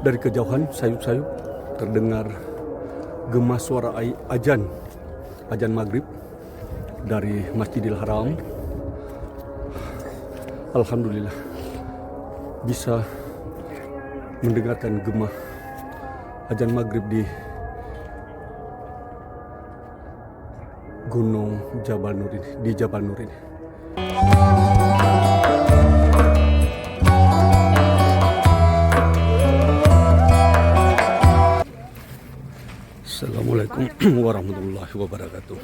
Dari kejauhan sayup-sayup terdengar gema suara azan maghrib dari Masjidil Haram. Alhamdulillah bisa mendengarkan gema azan maghrib di Gunung Jabal Nur ini, di Jabal Nur ini. Assalamualaikum warahmatullahi wabarakatuh.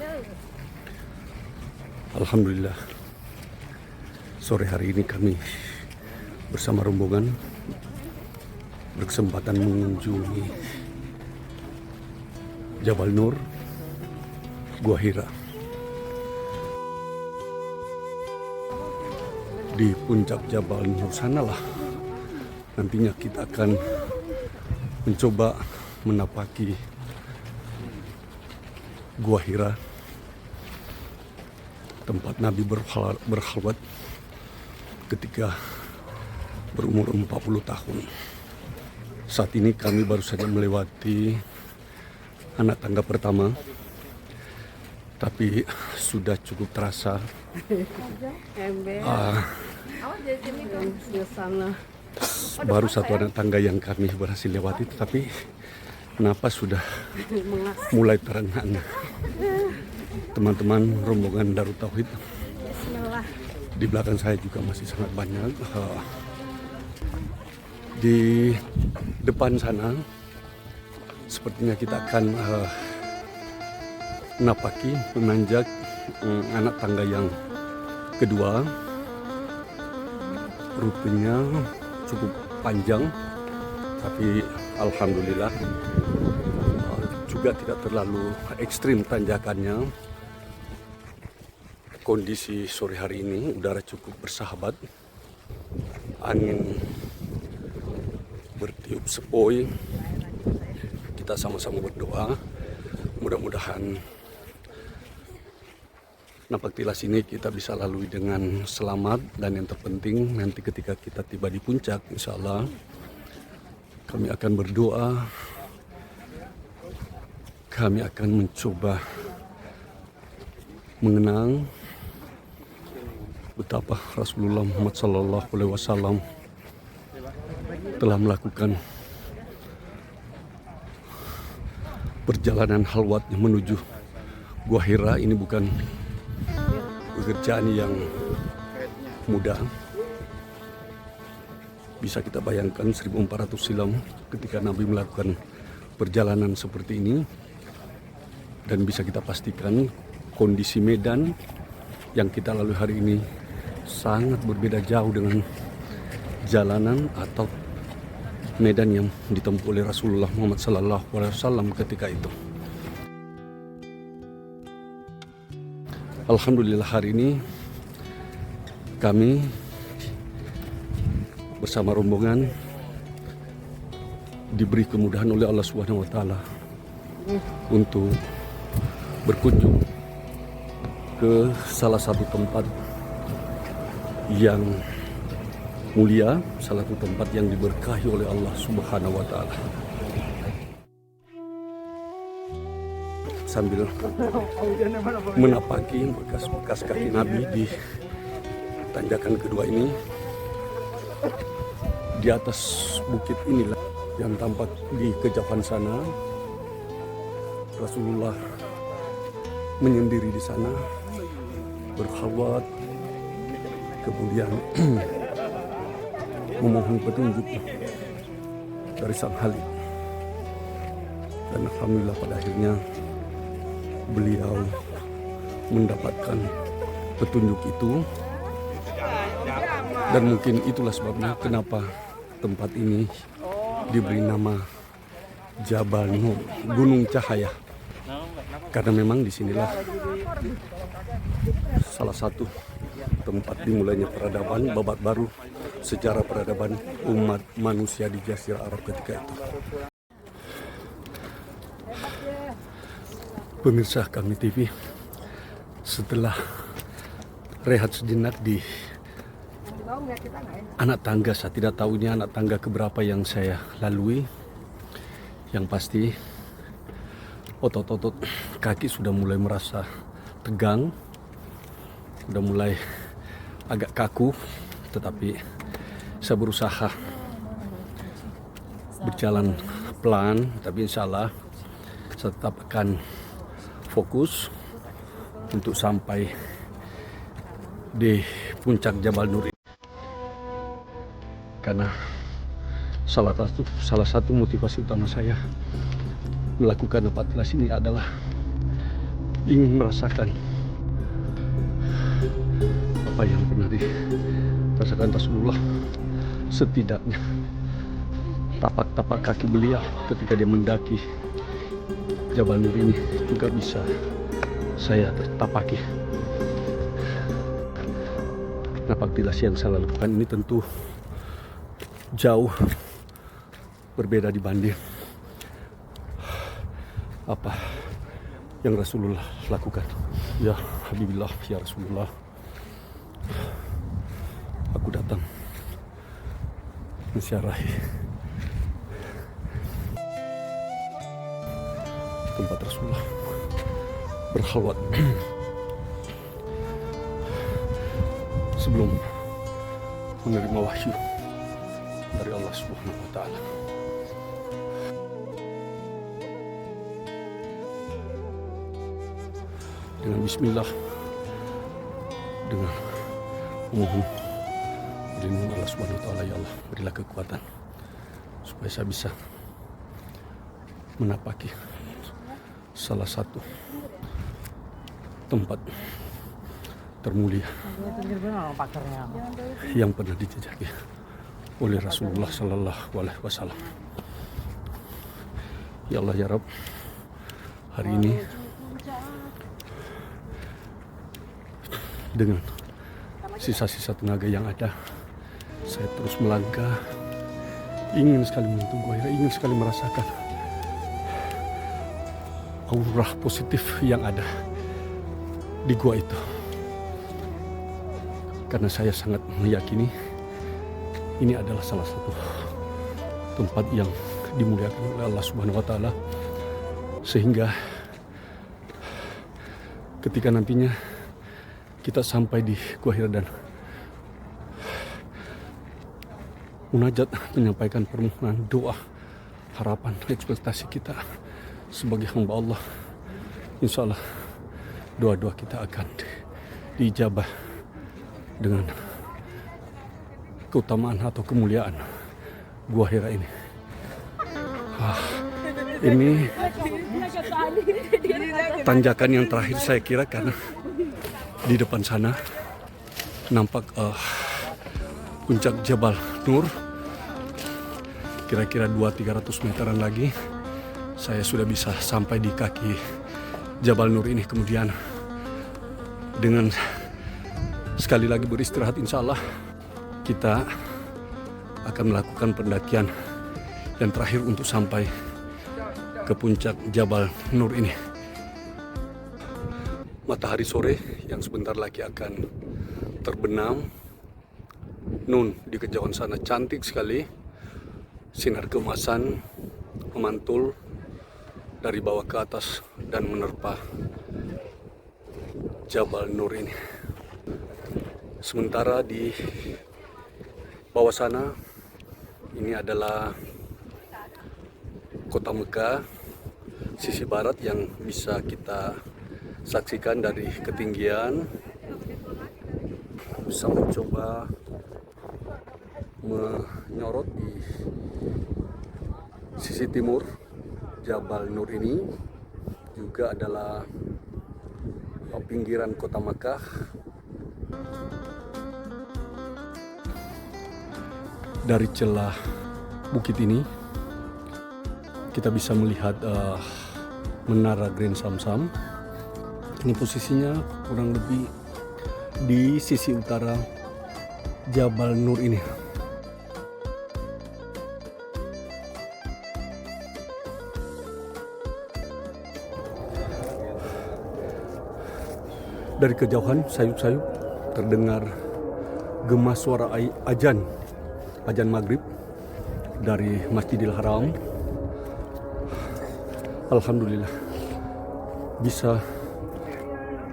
Alhamdulillah, sore hari ini kami bersama rombongan berkesempatan mengunjungi Jabal Nur, Gua Hira. Di puncak Jabal Nur sanalah nantinya kita akan mencoba menapaki Gua Hira, tempat Nabi berkhalwat ketika berumur 40 tahun. Saat ini kami baru saja melewati anak tangga pertama, tapi sudah cukup terasa baru satu anak tangga yang kami berhasil lewati, tapi napas sudah mulai terengah-engah. Teman-teman rombongan Darut Tauhid di belakang saya juga masih sangat banyak. Di depan sana sepertinya kita akan menapaki, menanjak anak tangga yang kedua. Rutenya cukup panjang, tapi alhamdulillah juga tidak terlalu ekstrim tanjakannya. Kondisi sore hari ini udara cukup bersahabat, angin bertiup sepoi. Kita sama-sama berdoa, mudah-mudahan napak tilas ini kita bisa lalui dengan selamat, dan yang terpenting nanti ketika kita tiba di puncak, insya Allah kami akan berdoa, kami akan mencoba mengenang betapa Rasulullah Muhammad SAW telah melakukan perjalanan halwat menuju Gua Hira. Ini bukan pekerjaan yang mudah. Bisa kita bayangkan 1400 silam ketika Nabi melakukan perjalanan seperti ini, dan bisa kita pastikan kondisi medan yang kita lalui hari ini sangat berbeda jauh dengan jalanan atau medan yang ditempuh oleh Rasulullah Muhammad SAW ketika itu. Alhamdulillah hari ini kami bersama rombongan diberi kemudahan oleh Allah Subhanahu wa taala untuk berkunjung ke salah satu tempat yang mulia, salah satu tempat yang diberkahi oleh Allah Subhanahu wa taala. Sambil menapaki bekas-bekas kaki Nabi di tanjakan kedua ini, di atas bukit inilah yang tampak di kejauhan sana Rasulullah menyendiri di sana berkhalwat, kemudian memohon petunjuk dari Sang Halik, dan alhamdulillah pada akhirnya beliau mendapatkan petunjuk itu. Dan mungkin itulah sebabnya kenapa tempat ini diberi nama Jabal Nur, Gunung Cahaya, karena memang disinilah salah satu tempat dimulainya peradaban, babak baru sejarah peradaban umat manusia di Jazirah Arab ketika itu. Pemirsa Kami TV, setelah rehat sejenak di anak tangga, saya tidak tahu ini anak tangga keberapa yang saya lalui. Yang pasti otot-otot kaki sudah mulai merasa tegang, sudah mulai agak kaku, tetapi saya berusaha berjalan pelan, tapi insya Allah saya tetap akan fokus untuk sampai di puncak Jabal Nur ini. Karena salah satu motivasi utama saya melakukan 14 ini adalah ingin merasakan apa yang pernah dirasakan Rasulullah, setidaknya tapak-tapak kaki beliau ketika dia mendaki Jabal Nur ini juga bisa saya tertapaki. Napak-tilas yang saya lakukan ini tentu jauh berbeda dibanding apa yang Rasulullah lakukan. Ya Habibillah, ya Rasulullah, aku datang menziarahi tempat Rasulullah berkhalwat sebelum menerima wahyu dari Allah Subhanahu wa Ta'ala. Dengan bismillah, dengan mohon perlindungan Allah Subhanahu wa Ta'ala, ya Allah, berilah kekuatan supaya saya bisa menapaki salah satu tempat termulia yang pernah dijajaki oleh Rasulullah Sallallahu Alaihi Wasallam. Ya Allah ya Rabb, hari ini dengan sisa-sisa tenaga yang ada, saya terus melangkah, ingin sekali menyentuh gua, ingin sekali merasakan aura positif yang ada di gua itu. Karena saya sangat meyakini ini adalah salah satu tempat yang dimuliakan oleh Allah Subhanahu wa Ta'ala, sehingga ketika nantinya kita sampai di Gua Hira dan munajat, menyampaikan permohonan, doa, harapan, ekspektasi kita sebagai hamba Allah, insya Allah doa-doa kita akan diijabah dengan keutamaan atau kemuliaan Gua Hira ini. Ini tanjakan yang terakhir saya kira, karena di depan sana nampak puncak Jabal Nur. Kira-kira 200-300 meteran lagi saya sudah bisa sampai di kaki Jabal Nur ini. Kemudian dengan sekali lagi beristirahat, insya Allah kita akan melakukan pendakian yang terakhir untuk sampai ke puncak Jabal Nur ini. Matahari sore yang sebentar lagi akan terbenam. Nun di kejauhan sana cantik sekali, sinar keemasan memantul dari bawah ke atas dan menerpa Jabal Nur ini. Sementara di bawah sana ini adalah kota Mekah sisi barat yang bisa kita saksikan dari ketinggian. Bisa mencoba menyorot di sisi timur Jabal Nur ini juga adalah pinggiran kota Mekah. Dari celah bukit ini kita bisa melihat menara Grand Samsam. Ini posisinya kurang lebih di sisi utara Jabal Nur ini. Dari kejauhan sayup-sayup terdengar gema suara ajan maghrib dari Masjidil Haram. Alhamdulillah bisa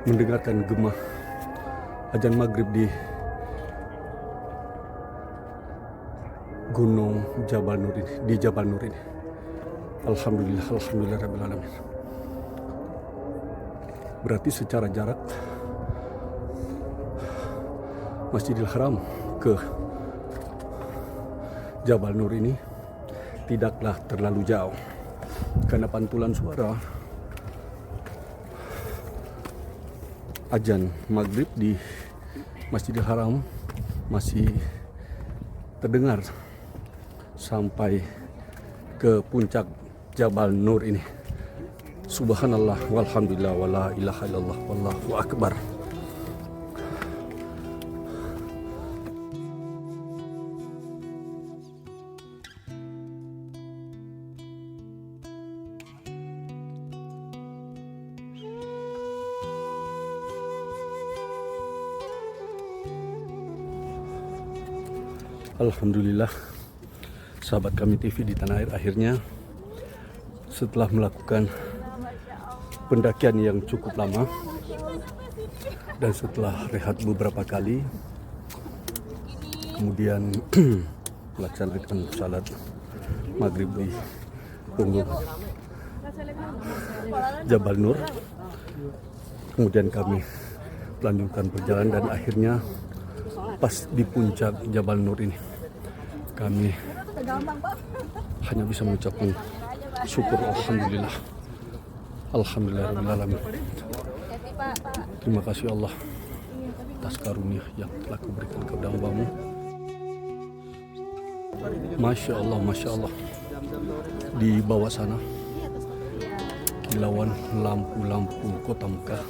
mendengarkan gema ajan maghrib di Gunung Jabal Nur ini, di Jabal Nur ini. Alhamdulillah rabbil alamin. Berarti secara jarak Masjidil Haram ke Jabal Nur ini tidaklah terlalu jauh, karena pantulan suara ajan maghrib di Masjidil Haram masih terdengar sampai ke puncak Jabal Nur ini. Subhanallah walhamdulillah wala ilaha illallah wallahu akbar. Alhamdulillah, sahabat kami TV di tanah air, akhirnya setelah melakukan pendakian yang cukup lama dan setelah rehat beberapa kali, kemudian melaksanakan salat maghrib di punggung Jabal Nur, kemudian kami melanjutkan perjalanan dan akhirnya pas di puncak Jabal Nur ini kami hanya bisa mengucapkan syukur alhamdulillah. Alhamdulillahirrahmanirrahim. Terima kasih Allah atas karunia yang telah Kau berikan kepada hamba-Mu. Masya Allah. Di bawah sana kilauan lampu-lampu kota Mekah